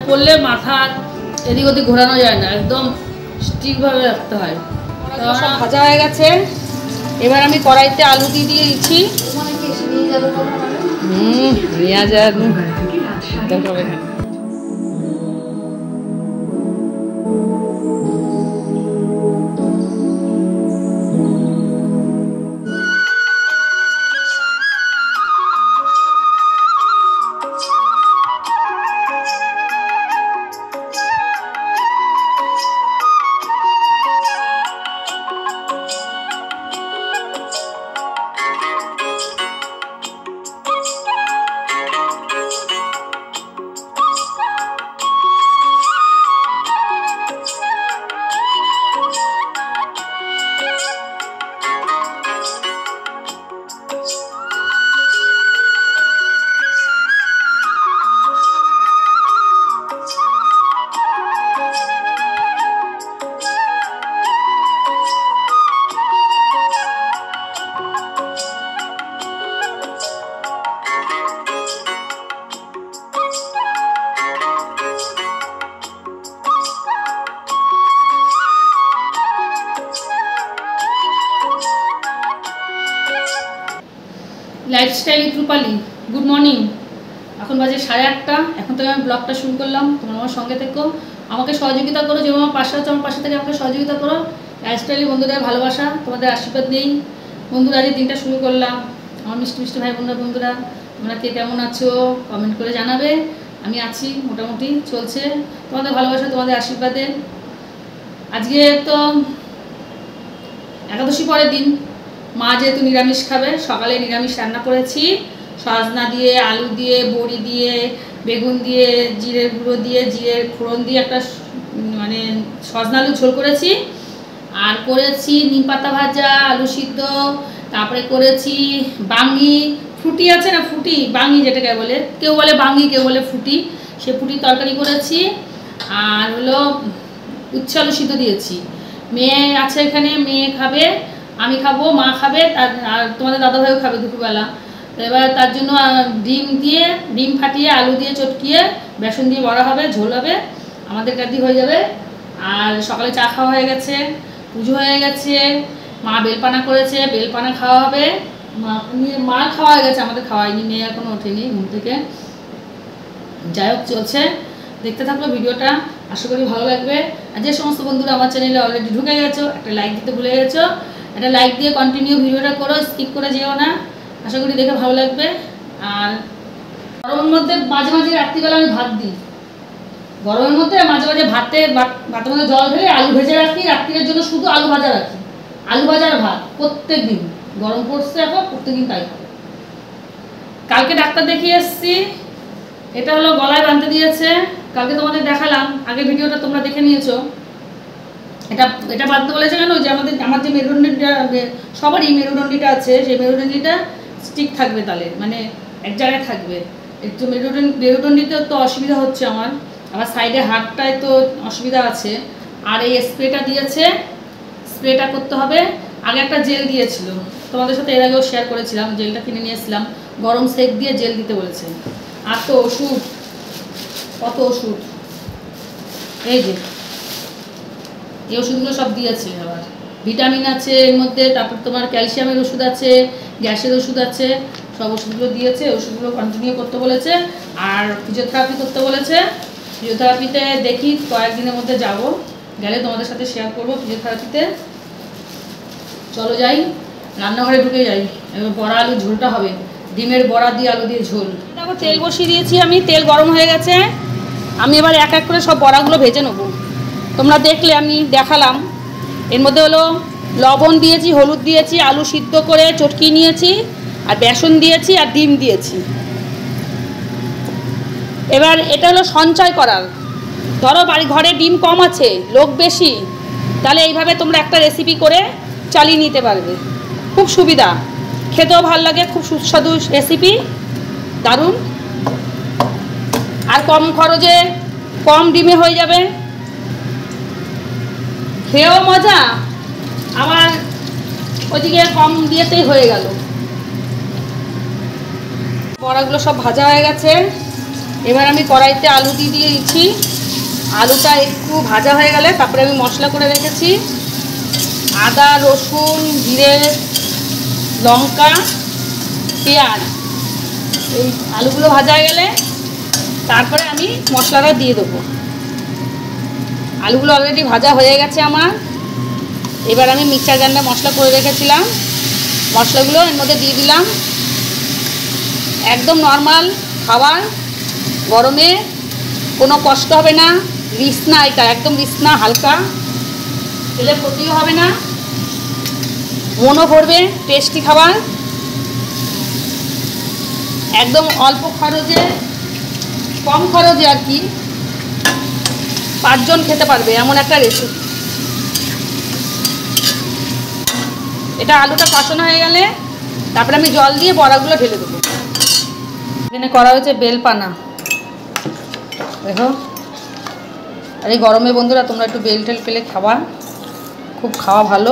করলে মাথা এদিক ওদিক ঘোরানো যায় না, একদম স্টিকভাবে রাখতে হয়। সব ভাজা হয়ে গেছে, এবার আমি কড়াইতে আলু দিয়ে দিয়েছি। নিয়ে যাবে lifestyle with Rupali. Good morning, এখন বাজে 8:30। এখন থেকে আমি ব্লগটা শুরু করলাম। তোমরা আমার সঙ্গে থেকো, আমাকে সহযোগিতা করো, যেমন আমার পাশে আছো আমার পাশে থেকে আমাকে সহযোগিতা করো। লাইফস্টাইলি বন্ধুদের ভালোবাসা, তোমাদের আশীর্বাদ নেই বন্ধুরা। আজকে দিনটা শুরু করলাম। আমার মিষ্টি মিষ্টি ভাই বন্ধুরা, তোমরা কে কেমন আছো কমেন্ট করে জানাবে। আমি আছি, মোটামুটি চলছে, তোমাদের ভালোবাসা তোমাদের আশীর্বাদে। আজকে তো একাদশী পরের দিন, মা যেহেতু নিরামিষ খাবে, সকালে নিরামিষ রান্না করেছি। সজনা দিয়ে, আলু দিয়ে, বড়ি দিয়ে, বেগুন দিয়ে, জিরের গুঁড়ো দিয়ে, জিরের ফোড়ন দিয়ে একটা মানে সজনা আলু ঝোল করেছি। আর করেছি নিম পাতা ভাজা, আলু সিদ্ধ, তারপরে করেছি বাঙ্গি ফুটি আছে না, ফুটি বাঙ্গি যেটাকে বলে, কেউ বলে বাঙ্গি কেউ বলে ফুটি, সে ফুটির তরকারি করেছি। আর হলো উচ্ছে আলু সিদ্ধ দিয়েছি। মেয়ে আছে এখানে, মেয়ে খাবে, আমি খাবো, মা খাবে, আর তোমাদের দাদাভাইও খাবে দুপুরবেলা। এবার তার জন্য ডিম ফাটিয়ে আলু দিয়ে চটকিয়ে বেসন দিয়ে বড়া হবে, ঝোল হবে, আমাদের কাদি হয়ে যাবে। আর সকালে চা খাওয়া হয়ে গেছে, পুজো হয়ে গেছে, মা বেলপানা করেছে, বেলপানা খাওয়া হবে। মা খাওয়া হয়ে গেছে, আমাদের খাওয়াইনি, মেয়ে এখনো ওঠেনি ঘুম থেকে। যাই হোক চলছে, দেখতে থাকলো ভিডিওটা, আশা করি ভালো লাগবে। আর যে সমস্ত বন্ধুরা আমার চ্যানেলে অলরেডি ঢুকে গেছো, একটা লাইক দিতে ভুলে গেছো, একটা লাইক দিয়ে কন্টিনিউ ভিডিওটা করো, স্কিপ করে যেও না, আশা করি দেখে ভালো লাগবে। আর গরমের মধ্যে মাঝে মাঝে রাত্রিবেলা আমি ভাত দিই, গরমের মধ্যে মাঝে মাঝে ভাতের মধ্যে জল ঢেলে আলু ভেজে রাখি, রাত্রির জন্য শুধু আলু ভাজা রাখি, আলু ভাজার ভাত প্রত্যেক দিন। গরম পড়ছে এখন, প্রত্যেকদিন তাই হবে। কালকে ডাক্তার দেখিয়ে এসছি, এটা হলো গলায় বাঁধতে দিয়েছে, কালকে তোমাদের দেখালাম, আগে ভিডিওটা তোমরা দেখে নিয়েছো। এটা বাঁধতে বলেছে কেন, যে আমার যে মেরুদণ্ডিটা, সবারই মেরুদণ্ডিটা আছে, সেই মেরুদণ্ডিটা স্টিক থাকবে, তাহলে মানে এক জায়গায় থাকবে। একটু মেরুদণ্ডিতে তো অসুবিধা হচ্ছে আমার, আবার সাইডে হাতটায় তো অসুবিধা আছে। আর এই স্প্রেটা দিয়েছে, স্প্রেটা করতে হবে। আগে একটা জেল দিয়েছিল, তোমাদের সাথে এর আগেও শেয়ার করেছিলাম, জেলটা কিনে নিয়ে এসেছিলাম, গরম সেক দিয়ে জেল দিতে বলেছে। আর তো ওষুধ, কত ওষুধ, এই যে এই ওষুধগুলো সব দিয়েছে। আবার ভিটামিন আছে এর মধ্যে, তারপর তোমার ক্যালসিয়ামের ওষুধ আছে, গ্যাসের ওষুধ আছে, সব ওষুধগুলো দিয়েছে। ওষুধগুলো কন্টিনিউ করতে বলেছে। আর ফিজিওথেরাপি করতে বলেছে। ফিজিওথেরাপিতে দেখি কয়েকদিনের মধ্যে যাব, গেলে তোমাদের সাথে শেয়ার করবো ফিজিওথেরাপিতে। চলো যাই, রান্নাঘরে ঢুকে যাই। এবার বড়া আলু ঝোলটা হবে, ডিমের বড়া দিয়ে আলু দিয়ে ঝোল। দেখো তেল বসিয়ে দিয়েছি আমি, তেল গরম হয়ে গেছে। আমি এবার এক এক করে সব বড়াগুলো ভেজে নেবো। তোমরা দেখলে আমি দেখালাম, এর মধ্যে হলো লবণ দিয়েছি, হলুদ দিয়েছি, আলু সিদ্ধ করে চটকিয়ে নিয়েছি, আর বেসন দিয়েছি, আর ডিম দিয়েছি। এবার এটা হলো সঞ্চয় করার, ধরো ঘরে ডিম কম আছে, লোক বেশি, তাহলে এইভাবে তোমরা একটা রেসিপি করে চালিয়ে নিতে পারবে, খুব সুবিধা, খেতেও ভালো লাগে, খুব সুস্বাদু রেসিপি, দারুণ। আর কম খরচে কম ডিমে হয়ে যাবে, খেয়েও মজা, আবার ওইদিকে কম দিয়েতেই হয়ে গেল। বড়াগুলো সব ভাজা হয়ে গেছে, এবার আমি কড়াইতে আলু দিয়ে দিয়েছি। আলুটা একটু ভাজা হয়ে গেলে তারপরে আমি মশলা করে রেখেছি আদা, রসুন, জিরে, লঙ্কা, পেঁয়াজ। এই আলুগুলো ভাজা হয়ে গেলে তারপরে আমি মশলাটা দিয়ে দেবো। আলুগুলো অলরেডি ভাজা হয়ে গেছে আমার। এবার আমি মিক্সচার গ্রাইন্ডার মশলা করে রেখেছিলাম, মশলাগুলো এর মধ্যে দিয়ে দিলাম। একদম নর্মাল খাবার, গরমে কোনো কষ্ট হবে না, রিস না, এটা একদম রিস না, হালকা খেলে ক্ষতিও হবে না, মনও ভরবে, টেস্টি খাবার, একদম অল্প খরচে, কম খরচে আর কি 5 জন খেতে পারবে এমন একটা রেসিপি। এটা আলুটা কষানো হয়ে গেলে তারপরে আমি জল দিয়ে বড়াগুলো ঢেলে দেবো। এখানে করা হয়েছে বেলপানা, দেখো। আর এই গরমে বন্ধুরা তোমরা একটু বেল টেল পেলে খাওয়া, খুব খাওয়া ভালো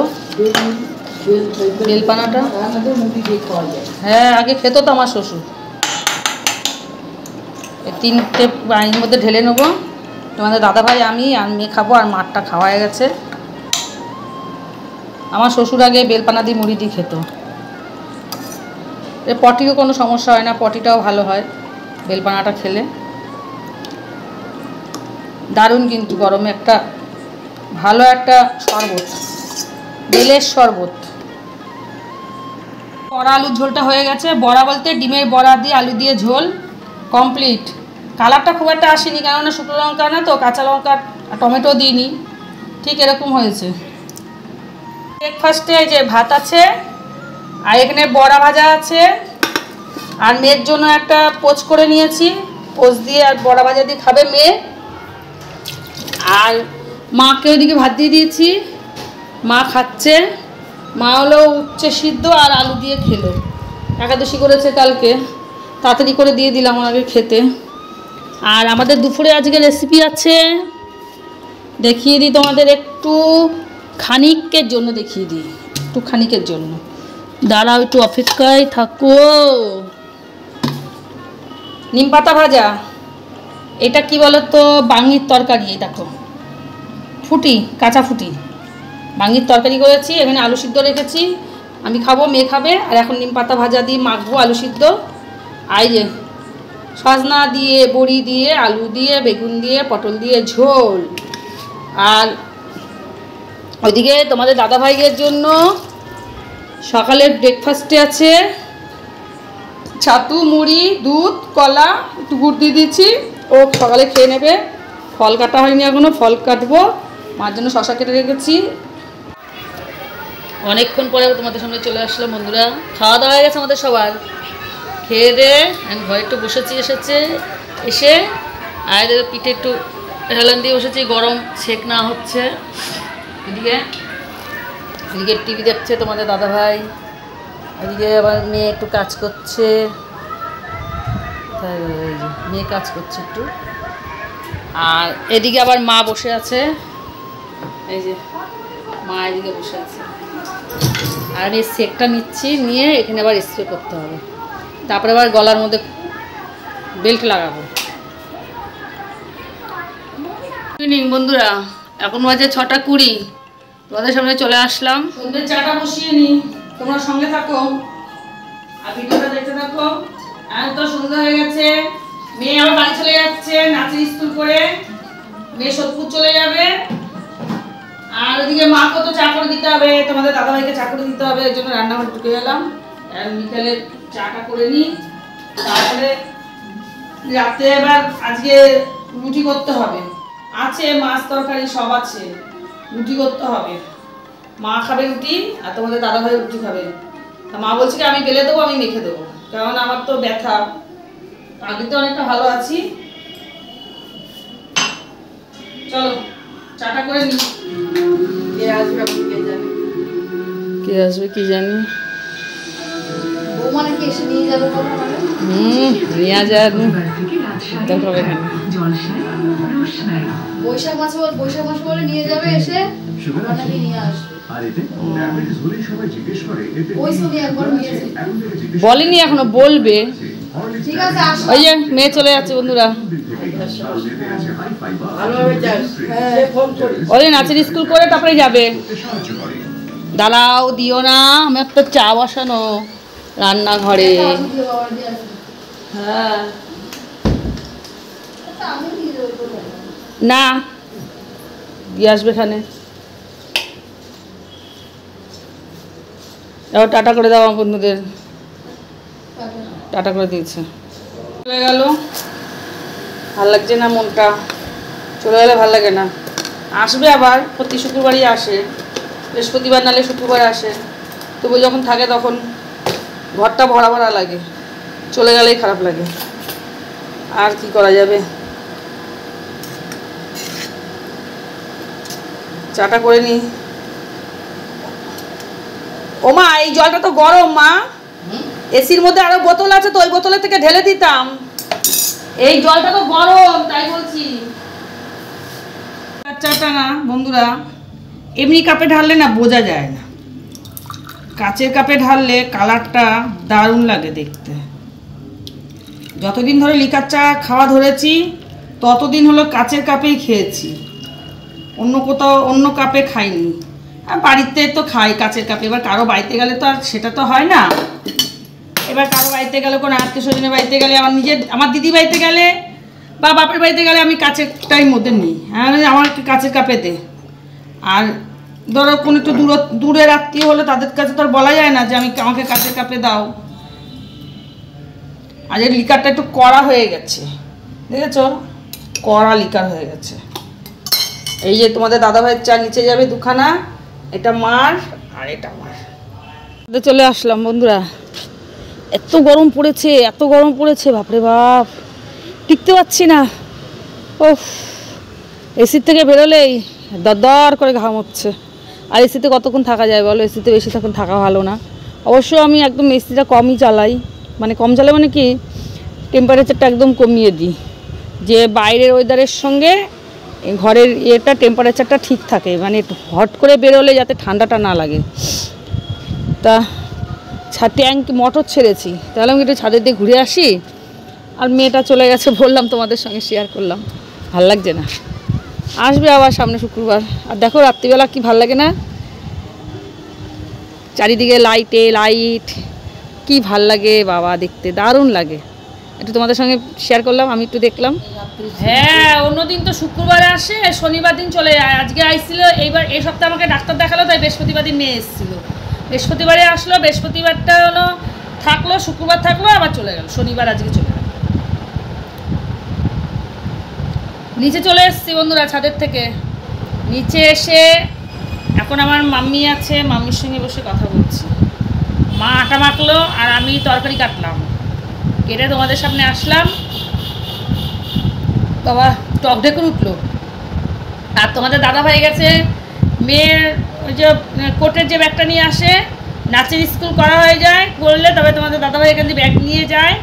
বেলপানাটা। হ্যাঁ, আগে খেত তো আমার শ্বশুর। এই 3টে বাড়ির মধ্যে ঢেলে নেবো। তোমাদের দাদাভাই, আমি আর মেয়ে খাবো, আর মাঠটা খাওয়া হয়ে গেছে। আমার শ্বশুর আগে বেলপানা দিয়ে মুড়ি দিয়ে খেত। এর পটিও কোনো সমস্যা হয় না, পটিটাও ভালো হয় বেলপানাটা খেলে। দারুণ কিন্তু গরমে একটা ভালো একটা শরবত, বেলের শরবত। বড়া আলুর ঝোলটা হয়ে গেছে। বড়া বলতে ডিমের বড়া দিয়ে আলু দিয়ে ঝোল কমপ্লিট। কালারটা খুব একটা আসেনি, কেননা শুকনো লঙ্কা না তো, কাঁচা লঙ্কা টমেটো দিইনি, ঠিক এরকম হয়েছে। ব্রেকফাস্টে এই যে ভাত আছে, আর এখানে বড়া ভাজা আছে, আর মেয়ের জন্য একটা পোচ করে নিয়েছি, পোচ দিয়ে আর বড়া ভাজা দিয়ে খাবে মেয়ে। আর মাকে ওইদিকে ভাত দিয়ে দিয়েছি, মা খাচ্ছে। মা হলো উচ্ছে সিদ্ধ আর আলু দিয়ে খেলো, একাদশী করেছে কালকে, তাড়াতাড়ি করে দিয়ে দিলাম ওনাকে খেতে। আর আমাদের দুপুরে আজকে রেসিপি আছে, দেখিয়ে দিই তোমাদের, একটু খানিকের জন্য দেখিয়ে দিই, একটু খানিকের জন্য দাঁড়াও, একটু অপেক্ষায় থাকো। নিম পাতা ভাজা, এটা কি বলো তো, বাঙির তরকারি। এই দেখো ফুটি, কাঁচা ফুটি বাঙির তরকারি করেছি। এখানে আলু সিদ্ধ রেখেছি, আমি খাবো, মেয়ে খাবে। আর এখন নিম পাতা ভাজা দিয়ে মাখবো আলু সিদ্ধ। আর যে সজনা দিয়ে, বড়ি দিয়ে, আলু দিয়ে, বেগুন দিয়ে, পটল দিয়ে ঝোল। আর ওইদিকে তোমাদের দাদাভাইয়ের জন্য সকালের ব্রেকফাস্টে আছে ছাতু, মুড়ি, দুধ, কলা, একটু গুড় দিয়ে দিচ্ছি, ও সকালে খেয়ে নেবে। ফল কাটা হয়নি এখনো, ফল কাটবো, মার জন্য শশা কেটে রেখেছি। অনেকক্ষণ পরে তোমাদের সামনে চলে আসলাম বন্ধুরা। খাওয়া দাওয়া হয়ে গেছে আমাদের সবার, খেয়ে দে আমি ঘরে একটু বসেছি, এসে আর পিঠে একটু হেলান দিয়ে বসেছি, গরম সেক না হচ্ছে। এদিকে টিভি দেখছে তোমাদের দাদাভাই, এদিকে আবার মেয়ে একটু কাজ করছে, এই যে মেয়ে কাজ করছে একটু। আর এদিকে আবার মা বসে আছে, এই যে মা এদিকে বসে আছে। আর আমি সেকটা নিচ্ছি, নিয়ে এখানে আবার স্প্রে করতে হবে, তারপরে আবার গলার মধ্যে বেল্ট লাগাবো। ইভিনিং বন্ধুরা, এখন বাজে 6:20, তোমাদের সামনে চলে আসলাম। সন্ধ্যের চাটা বসিয়ে নি, তোমরা সঙ্গে থাকো আর ভিডিওটা দেখতে থাকো। আর তো সন্ধ্যা হয়ে গেছে, মেয়ে আবার বাড়ি চলে যাচ্ছে নাচের স্কুল করে, মেয়ে সোদপুর চলে যাবে। আর ওদিকে মাকে তো চা করে দিতে হবে, তোমাদের দাদাভাইকে চা করে দিতে হবে, এর জন্য রান্নাঘর ঢুকে গেলাম। আর বিকালে চাটা করে নিই, তারপরে রাতে এবার আজকে রুটি করতে হবে, আছে মাছ তরকারি সব আছে, রুটি করতে হবে। মা খাবে রুটি আর তোমাদের দাদাভাই রুটি খাবে। তা মা বলছে কি আমি বেলে দেবো, আমি মেখে দেবো, কারণ আমার তো ব্যথা, আগে তো অনেকটা ভালো আছি। চলো চাটা করে নি। কে আসবে কি জানি, বৌমা নাকি এসে নিয়ে যাবে, নিয়ে যাবে বৈশাখ মাসে বলে নিয়ে যাবে, এসে নিয়ে আসবে। বলেনি এখনো, বলবে। ওই যে মেয়ে চলে যাচ্ছে বন্ধুরা। ওই নাচের স্কুল করে তারপরে যাবে। দাঁড়াও, দিও না, আমি একটা চা বসানো রান্নাঘরে। হ্যাঁ না, দিয়ে আসবে এখানে। এবার টাটা করে দাও আমার বন্ধুদের। টাটা করে দিয়েছে, চলে গেল। ভাল লাগছে না মনটা, চলে গেলে ভাল লাগে না। আসবে আবার, প্রতি শুক্রবারই আসে, বৃহস্পতিবার নালে শুক্রবার আসে। তবু যখন থাকে তখন ঘরটা ভরা ভরা লাগে, চলে গেলেই খারাপ লাগে। আর কি করা যাবে। চাটা করে নি। ও মা, এই জলটা তো গরম মা। এসির মধ্যে আরো বোতল আছে তো, ওই বোতলের থেকে ঢেলে দিতাম। এই জলটা তো গরম, তাই বলছি। চাটা না বন্ধুরা, এমনি কাপে ঢাললে না বোঝা যায় না, কাচের কাপে ঢাললে কালারটা দারুণ লাগে দেখতে। যতদিন ধরে লিকার চা খাওয়া ধরেছি ততদিন হলো কাচের কাপেই খেয়েছি, অন্য কোথাও অন্য কাপে খাইনি। আর বাড়িতে তো খাই কাচের কাপে, এবার কারো বাড়িতে গেলে তো আর সেটা তো হয় না। এবার কারো বাড়িতে গেলে, কোনো আত্মীয় স্বজনের বাড়িতে গেলে, আমার দিদি বাড়িতে গেলে বা বাপের বাড়িতে গেলে আমি কাচেরটাই মধ্যে নিই, আমার কাচের কাপে দে। আর ধরো কোনো একটু দূরের আত্মীয় হলে তাদের কাছে তো আর বলা যায় না যে আমাকে কাচের কাপে দাও। আর এই লিকারটা একটু কড়া হয়ে গেছে, দেখেছ, কড়া লিকার হয়ে গেছে। এই যে তোমাদের দাদাভাইয়ের চা নিচে যাবে দুখানা, এটা মার আর এটা মার। চলে আসলাম বন্ধুরা। এত গরম পড়েছে, এত গরম পড়েছে, বাপরে বাপ, টিকতে পারছি না। ওফ, এসির থেকে বেরোলেই দরদর করে ঘাম হচ্ছে। আর এসিতে কতক্ষণ থাকা যায় বলো, এসিতে বেশি তখন থাকা ভালো না। অবশ্য আমি একদম এসিটা কমই চালাই, মানে কম চালাই মানে কি, টেম্পারেচারটা একদম কমিয়ে দিই, যে বাইরের ওয়েদারের সঙ্গে ঘরের ইয়েটা টেম্পারেচারটা ঠিক থাকে, মানে হট করে বেরোলে যাতে ঠান্ডাটা না লাগে। তা ট্যাঙ্ক মোটর ছেড়েছি, তাহলে আমি একটু ছাদের দিয়ে ঘুরে আসি। আর মেয়েটা চলে গেছে, বললাম তোমাদের সঙ্গে শেয়ার করলাম, ভাল লাগছে না। আসবে আবার সামনে শুক্রবার। আর দেখো রাত্রিবেলা কি ভাল লাগে না, চারিদিকে লাইট, কি ভাল লাগে বাবা, দেখতে দারুণ লাগে। একটু তোমাদের সঙ্গে শেয়ার করলাম, আমি একটু দেখলাম। হ্যাঁ, অন্যদিন তো শুক্রবারে আসে, শনিবার দিন চলে যায়। আজকে আইছিল, এইবার এই সপ্তাহে আমাকে ডাক্তার দেখালো, তাই বৃহস্পতিবার দিন মেয়ে এসেছিল। বৃহস্পতিবারে আসলো, বৃহস্পতিবারটা হলো থাকলো, শুক্রবার থাকলো, আবার চলে গেল। শনিবার আজকে চলে গেল। নিচে চলে এসেছি বন্ধুরা, ছাদের থেকে নিচে এসে এখন আমার মাম্মি আছে, মাম্মির সঙ্গে বসে কথা বলছি। মা আটা মাখলো আর আমি তরকারি কাটলাম, কেটে তোমাদের সামনে আসলাম। বাবা টক ঢেকুর উঠলো। আর তোমাদের দাদা ভাই গেছে মেয়ের ওই যে কোটের যে ব্যাগটা নিয়ে আসে, নাচের স্কুল করা হয়ে যায় করলে, তবে তোমাদের দাদা ভাই এখান থেকে ব্যাগ নিয়ে যায়,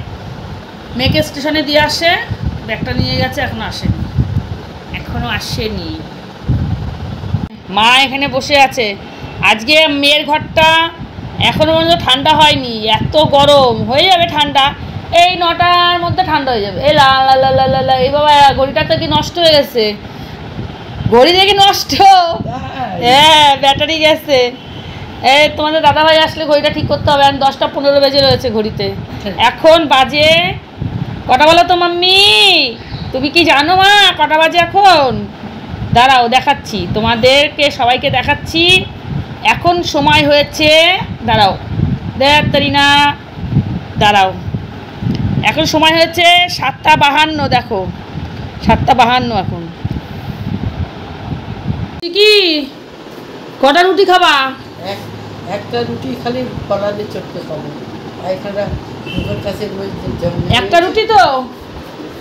মেয়েকে স্টেশনে দিয়ে আসে। ব্যাগটা নিয়ে গেছে, এখনো আসেনি। মা এখানে বসে আছে। আজকে মেয়ের ঘরটা এখনো পর্যন্ত ঠান্ডা হয়নি, এত গরম। হয়ে যাবে ঠান্ডা, এই 9টার মধ্যে ঠান্ডা হয়ে যাবে। এই লা, এই বাবা ঘড়িটা তো কি নষ্ট হয়ে গেছে, ঘড়ি দেখি নষ্ট। হ্যাঁ, ব্যাটারি গেছে। এই তোমাদের দাদাভাই আসলে ঘড়িটা ঠিক করতে হবে। আর 10টা 15 বেজে রয়েছে ঘড়িতে। এখন বাজে কটা বলো তো মাম্মি, তুমি কি জানো মা কটা বাজে এখন? দাঁড়াও দেখাচ্ছি তোমাদেরকে, সবাইকে দেখাচ্ছি। এখন সময় হয়েছে, দাঁড়াও না, দাঁড়াও, এখন সময় হয়েছে 7টা 52। দেখো 7টা 52 এখন। কি কটা রুটি খাবা? একটা রুটি খালি কলালে চটকে খাবো, একটা রুটি তো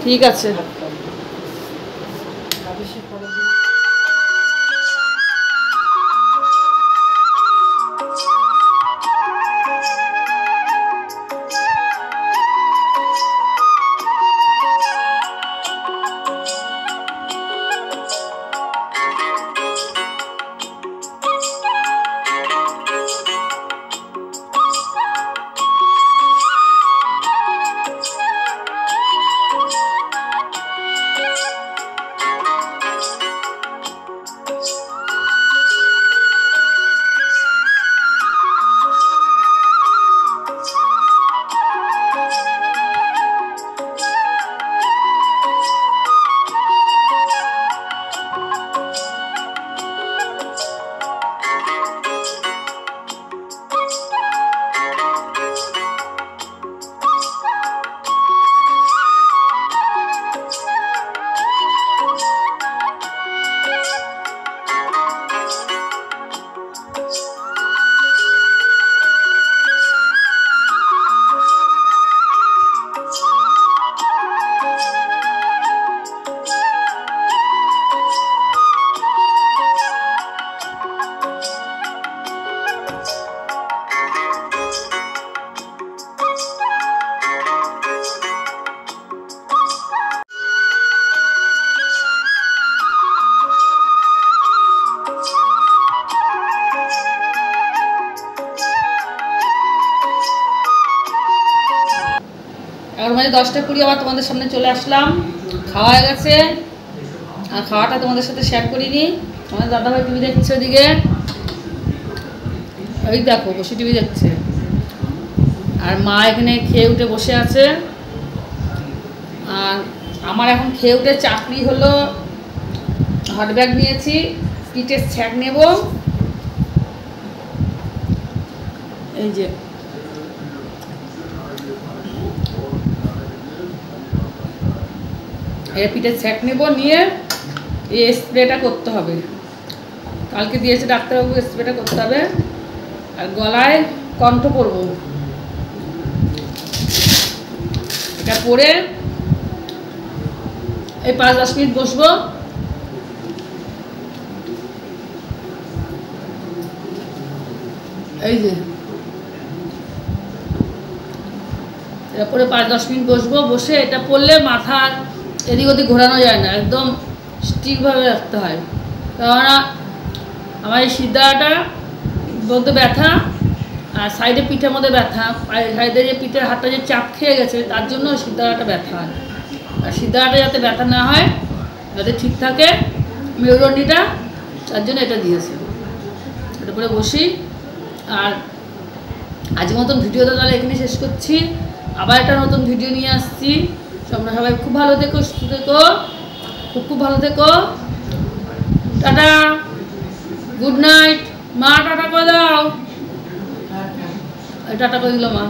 ঠিক আছে। মানে 10টা 20 আবার তোমাদের সামনে চলে আসলাম। খাওয়া হয়ে গেছে, আর খাওয়াটা তোমাদের সাথে শেয়ার করিনি। আমার দাদাভাই টিভি দেখছে ওদিকে, ওই দেখো বসে টিভি দেখছে। আর মা এখানে খেয়ে উঠে বসে আছে। আর আমার এখন খেয়ে উঠে চাকরি হলো, হট ব্যাগ নিয়েছি, পিঠের ছ্যাঁক নেব। এই যে এই পিঠের ছ্যাঁক নেব, নিয়ে এই স্প্রেটা করতে হবে। কালকে দিয়েছে ডাক্তারবাবু, স্প্রেটা করতে হবে। আর গলায় কণ্ঠ পরব, এটা পরে এই 5-10 মিনিট বসবো। এই যে এটা পরে 5-10 মিনিট বসবো, বসে এটা পরলে মাথা এদিক ওদিক ঘোরানো যায় না, একদম স্টিকভাবে রাখতে হয়। কেননা আমার এই সিদ্ধাটা বলতে ব্যথা, আর সাইডে পিঠের মধ্যে ব্যথা, সাইডে যে পিঠের হাতটা যে চাপ খেয়ে গেছে তার জন্য সিদ্ধাটা ব্যথা হয়। আর সিদ্ধাটা যাতে ব্যথা না হয়, যাতে ঠিক থাকে মেরুদণ্ডটা, তার জন্য এটা দিয়েছে। এটা করে বসি। আর আজকের মতন ভিডিওটা তাহলে এখানে শেষ করছি। আবার একটা নতুন ভিডিও নিয়ে আসছি। তোমরা সবাই খুব ভালো থেকো, সুস্থ থেকো, খুব ভালো থেকো। Tata, good night. মা টাটা করে দাও। টাটা করে দিল মা।